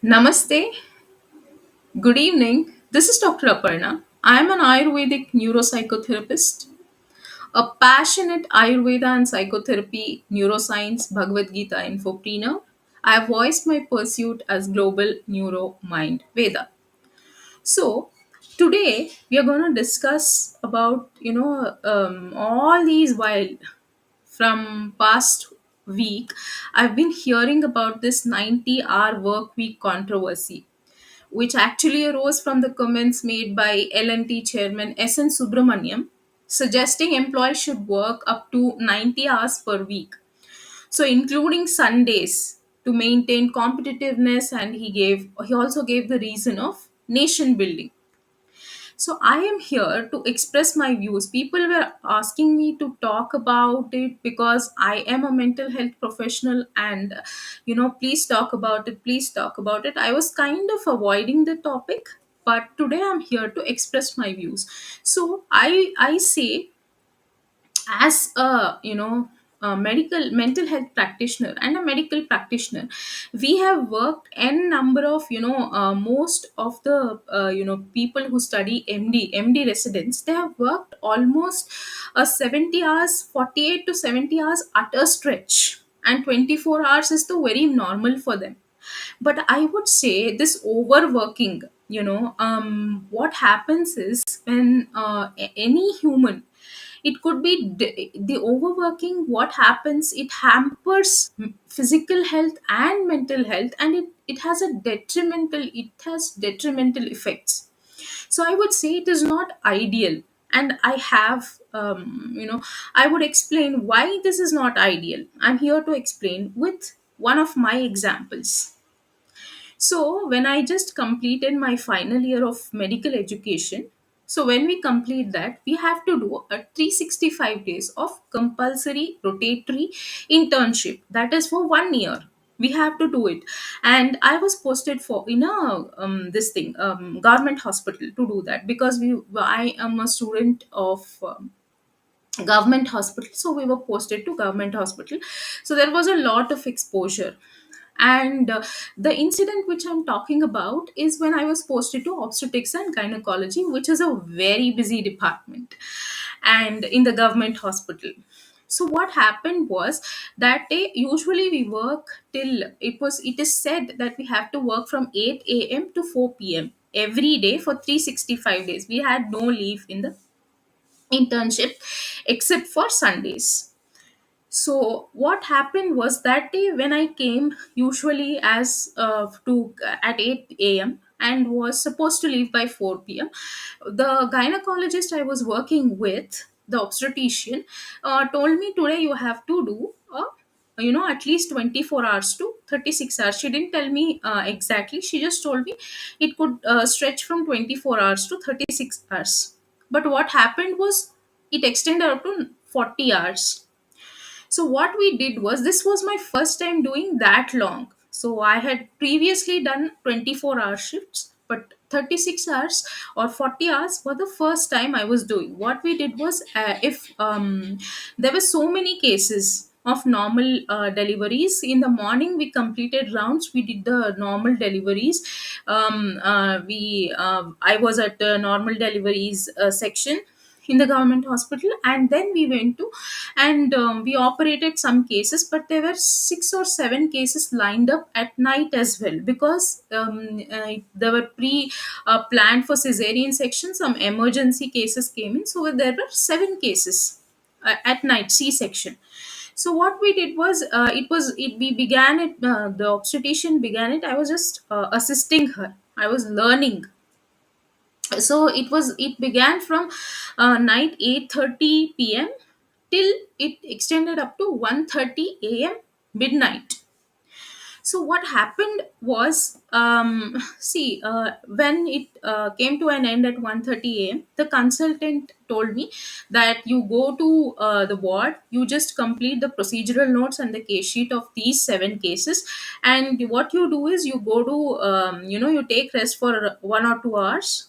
Namaste, good evening. This is Dr. Aparna. I am an Ayurvedic Neuro-Psychotherapist, a passionate Ayurveda and psychotherapy, neuroscience, Bhagavad-Gita infopreneur. I have voiced my pursuit as global neuro mind Veda. So, today we are going to discuss about all these wild from past week. I've been hearing about this 90-hour work week controversy, which actually arose from the comments made by L&T chairman S N Subrahmanyan, suggesting employees should work up to 90 hours per week, so including Sundays, to maintain competitiveness. And he also gave the reason of nation building. So I am here to express my views. People were asking me to talk about it because I am a mental health professional, and please talk about it, please talk about it. I was kind of avoiding the topic, but today I'm here to express my views. So I say, as a medical mental health practitioner and a medical practitioner, we have worked n number of most of the people who study md residents. They have worked almost 70 hours, 48 to 70 hours at a stretch, and 24 hours is the very normal for them. But I would say this overworking, what happens is, when any human, it could be the overworking, what happens, it hampers physical health and mental health, and it has detrimental effects. So I would say it is not ideal. And I have I would explain why this is not ideal. I'm here to explain with one of my examples. So, when I just completed my final year of medical education, so when we complete that, we have to do a 365 days of compulsory rotatory internship. That is for 1 year. We have to do it, and I was posted for in a this thing government hospital to do that, because I am a student of government hospital, so we were posted to government hospital. So there was a lot of exposure. And the incident which I'm talking about is when I was posted to obstetrics and gynecology, which is a very busy department, and in the government hospital. So what happened was, that day usually we work till, it is said that we have to work from 8 a.m. to 4 p.m. every day for 365 days. We had no leave in the internship except for Sundays. So what happened was, that day when I came usually as to at 8 a.m. and was supposed to leave by 4 p.m., the gynecologist I was working with, the obstetrician, told me, today you have to do at least 24 hours to 36 hours. She didn't tell me exactly, she just told me it could stretch from 24 hours to 36 hours. But what happened was, it extended up to 40 hours. So what we did was, this was my first time doing that long. So I had previously done 24-hour shifts, but 36 hours or 40 hours were the first time I was doing. What we did was, if there were so many cases of normal deliveries in the morning, we completed rounds, we did the normal deliveries. We I was at the normal deliveries section in the government hospital, and then we went to, and we operated some cases, but there were 6 or 7 cases lined up at night as well, because there were pre planned for cesarean section. Some emergency cases came in, so there were 7 cases at night, C section. So what we did was, we began it, the obstetrician began it, I was just assisting her, I was learning. So it began from night 8:30 p.m. till it extended up to 1:30 a.m. midnight. So what happened was, see, when it came to an end at 1:30 a.m., the consultant told me that you go to the ward, you just complete the procedural notes and the case sheet of these 7 cases, and what you do is, you go to, you take rest for 1 or 2 hours,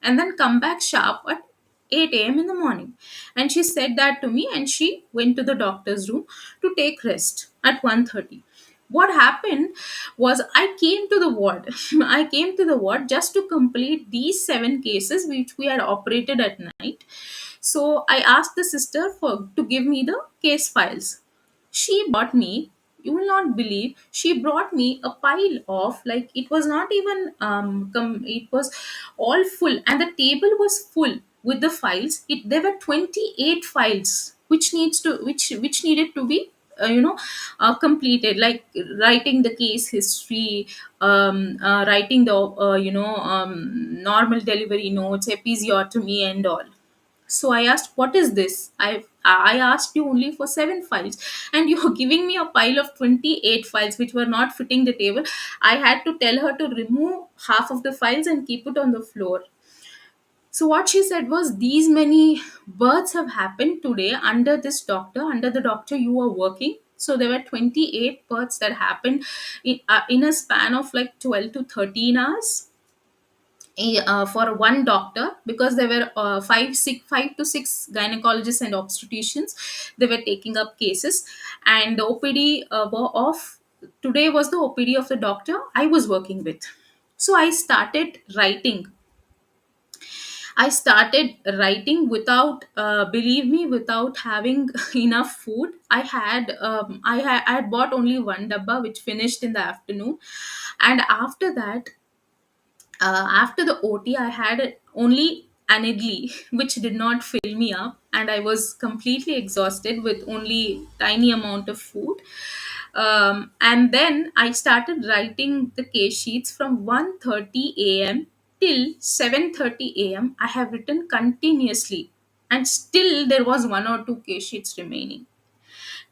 and then come back sharp at 8 a.m. in the morning. And she said that to me, and she went to the doctor's room to take rest at 1:30. What happened was, I came to the ward. I came to the ward just to complete these 7 cases which we had operated at night. So I asked the sister for to give me the case files. She brought me, you will not believe, she brought me a pile of, like, it was not even it was all full, and the table was full with the files. There were 28 files which needed to be completed, like writing the case history, writing the normal delivery notes, episiotomy and all. So I asked, "What is this? I asked you only for 7 files, and you're giving me a pile of 28 files which were not fitting the table." I had to tell her to remove half of the files and keep it on the floor. So what she said was, "These many births have happened today under the doctor you are working." So there were 28 births that happened in a span of like 12 to 13 hours, for one doctor, because there were five to six gynecologists and obstetricians. They were taking up cases, and the OPD of today was the OPD of the doctor I was working with. So I started writing without, believe me, without having enough food. I had bought only one dabba, which finished in the afternoon, and after the OT, I had only an idli, which did not fill me up, and I was completely exhausted with only tiny amount of food. And then I started writing the case sheets from 1:30 a.m. till 7:30 a.m. I have written continuously, and still there was one or two case sheets remaining.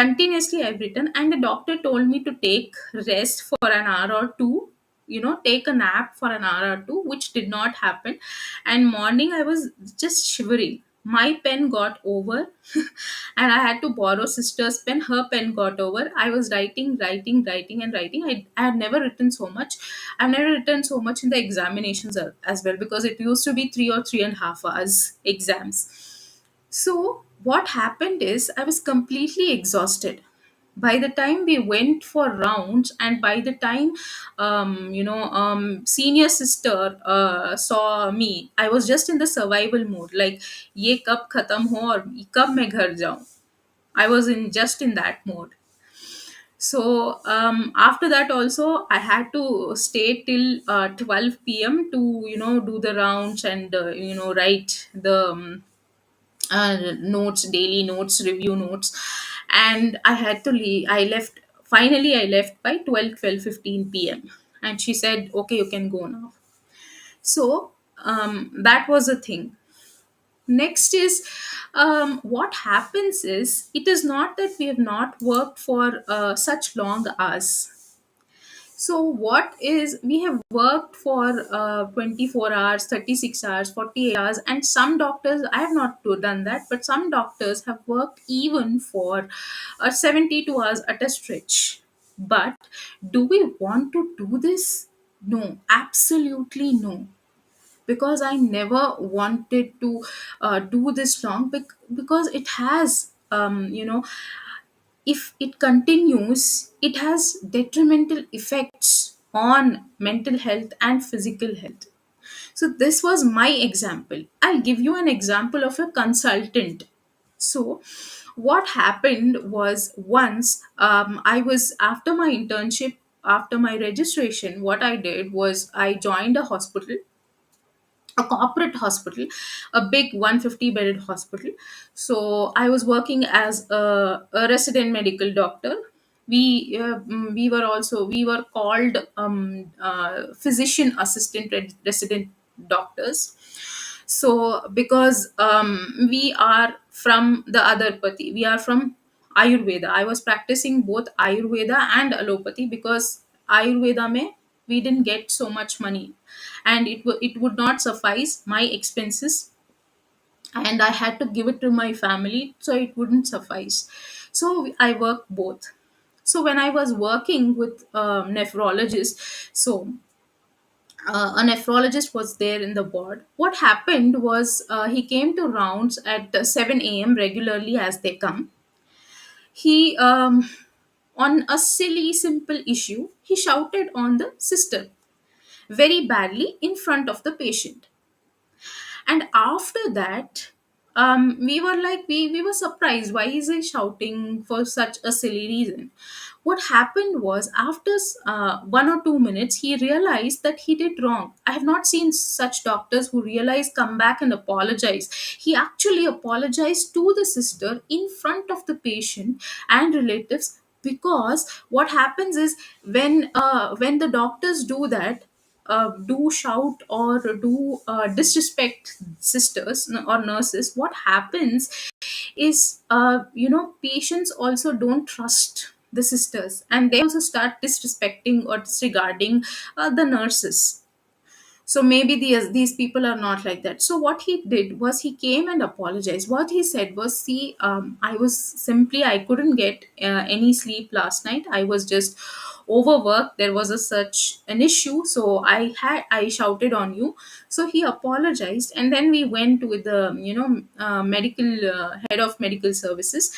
Continuously I've written, and the doctor told me to take rest for an hour or two, take a nap for an hour or two, which did not happen. And morning I was just shivering. My pen got over and I had to borrow sister's pen. Her pen got over. I was writing and writing. I had never written so much. I've never written so much in the examinations as well, because it used to be 3 or 3.5 hours exams. So, what happened is, I was completely exhausted. By the time we went for rounds, and by the time, senior sister saw me, I was just in the survival mode. Like, ye kab khatam ho aur kab main ghar jaऊं. I was in that mode. So after that also, I had to stay till 12 p.m. to do the rounds and write the notes, daily notes, review notes. And I had to leave. I left by 12:15 p.m. And she said, "Okay, you can go now." So that was a thing. Next is, what happens is, it is not that we have not worked for such long hours. So what is, we have worked for 24 hours, 36 hours, 48 hours, and some doctors, I have not done that, but some doctors have worked even for 72 hours at a stretch. But do we want to do this? No, absolutely no. Because I never wanted to do this long, because it has, if it continues, it has detrimental effects on mental health and physical health. So, this was my example. I'll give you an example of a consultant. So, what happened was, once I was, after my internship, after my registration, what I did was, I joined a hospital, a corporate hospital, a big 150 bedded hospital. So I was working as a resident medical doctor. We were called physician assistant resident doctors. So because we are from the other pati, we are from Ayurveda. I was practicing both Ayurveda and allopathy, because Ayurveda mein we didn't get so much money, and it would not suffice my expenses, and I had to give it to my family, so it wouldn't suffice. So I worked both. So when I was working with nephrologist, so a nephrologist was there in the ward. What happened was, he came to rounds at 7 a.m. regularly as they come. He on a silly, simple issue, he shouted on the sister very badly in front of the patient. And after that, we were like, we were surprised. Why is he shouting for such a silly reason? What happened was, after 1 or 2 minutes, he realized that he did wrong. I have not seen such doctors who realize, come back and apologize. He actually apologized to the sister in front of the patient and relatives, because what happens is, when the doctors do that, do shout or do disrespect sisters or nurses, what happens is, patients also don't trust the sisters, and they also start disrespecting or disregarding the nurses. So maybe these people are not like that. So what he did was, he came and apologized. What he said was, see, I couldn't get any sleep last night. I was just overworked. There was a such an issue, so I shouted on you. So he apologized, and then we went with the medical head of medical services,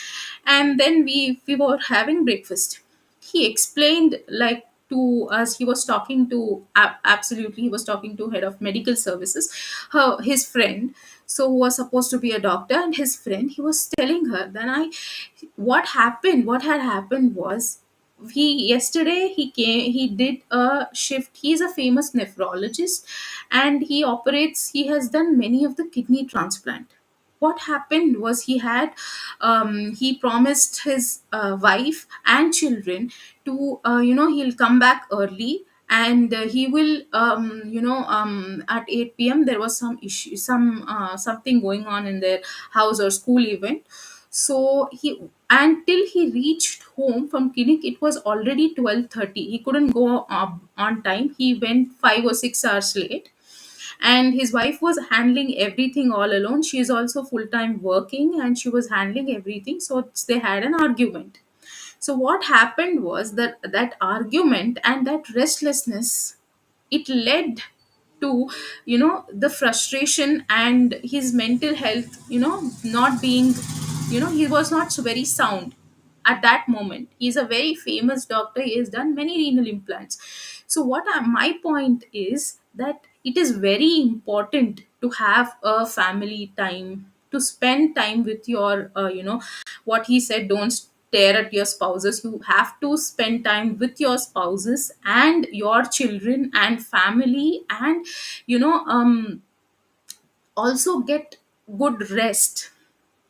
and then we were having breakfast. He explained, like, to us. He was talking to, absolutely, he was talking to head of medical services, his friend, so, who was supposed to be a doctor, and his friend, he was telling her. Then I what had happened was, he yesterday he came, he did a shift. He is a famous nephrologist, and he has done many of the kidney transplant. What happened was, he promised his wife and children to, he'll come back early, and he will, at 8 p.m. there was some issue, something going on in their house or school event. So until he reached home from clinic, it was already 12:30. He couldn't go on time. He went 5 or 6 hours late, and his wife was handling everything all alone. She is also full time working, and she was handling everything. So they had an argument. So what happened was, that argument and that restlessness, it led to, the frustration and his mental health, not being, he was not so very sound at that moment. He's a very famous doctor. He has done many renal implants. So my point is that it is very important to have a family time, to spend time with your, what he said, don't stare at your spouses. You have to spend time with your spouses and your children and family, and, you know um also get good rest.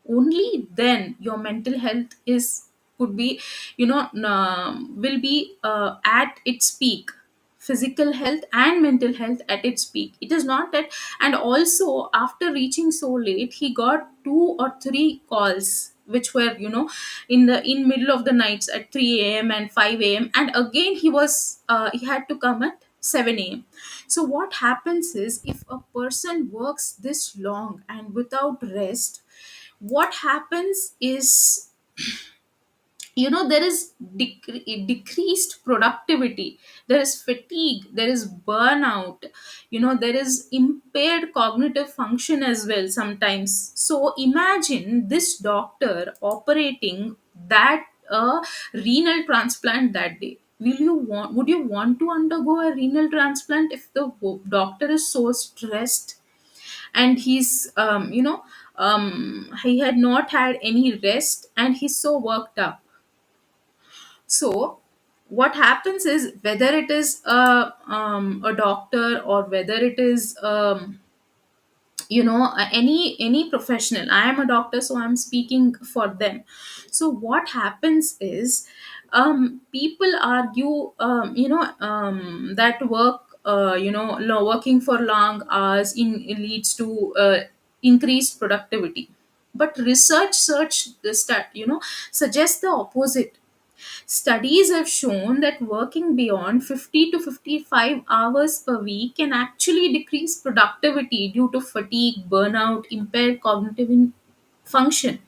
Only then your mental health is could be, will be at its peak. Physical health and mental health at its peak, it is not that. And also, after reaching so late, he got 2 or 3 calls, which were, in middle of the nights at 3 a.m. and 5 a.m., and again he had to come at 7 a.m. So what happens is, if a person works this long and without rest, what happens is, there is decreased productivity, there is fatigue, there is burnout, there is impaired cognitive function as well sometimes. So imagine this doctor operating that renal transplant that day. Would you want to undergo a renal transplant if the doctor is so stressed, and he had not had any rest, and he's so worked up? So what happens is, whether it is a doctor, or whether it is, any professional. I am a doctor, so I'm speaking for them. So what happens is, people argue, that working for long hours leads to increased productivity. But research search this that suggests the opposite. Studies have shown that working beyond 50 to 55 hours per week can actually decrease productivity due to fatigue, burnout, impaired cognitive function.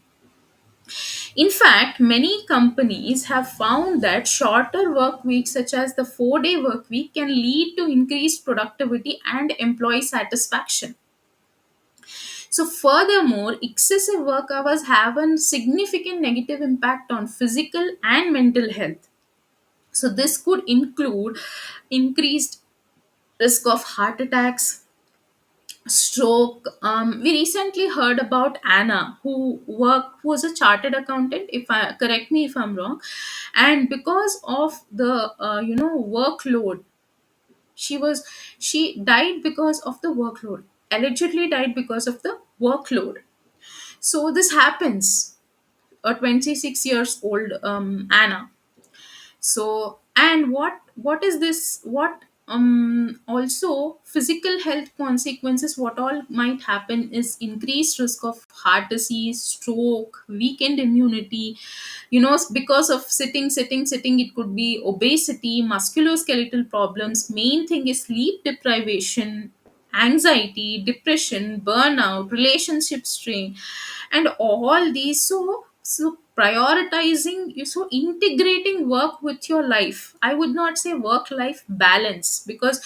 In fact, many companies have found that shorter work weeks, such as the 4-day work week, can lead to increased productivity and employee satisfaction. So, furthermore, excessive work hours have a significant negative impact on physical and mental health. So this could include increased risk of heart attacks, stroke. We recently heard about Anna, who was a chartered accountant. If I correct me if I'm wrong, and because of the workload, she was she died because of the workload. Allegedly died because of the workload. So this happens. A 26 years old Anna. So, and what is this, what also physical health consequences, what all might happen is increased risk of heart disease, stroke, weakened immunity, because of sitting. It could be obesity, musculoskeletal problems. Main thing is sleep deprivation, anxiety, depression, burnout, relationship strain, and all these. So prioritizing, so integrating work with your life, I would not say work life balance, because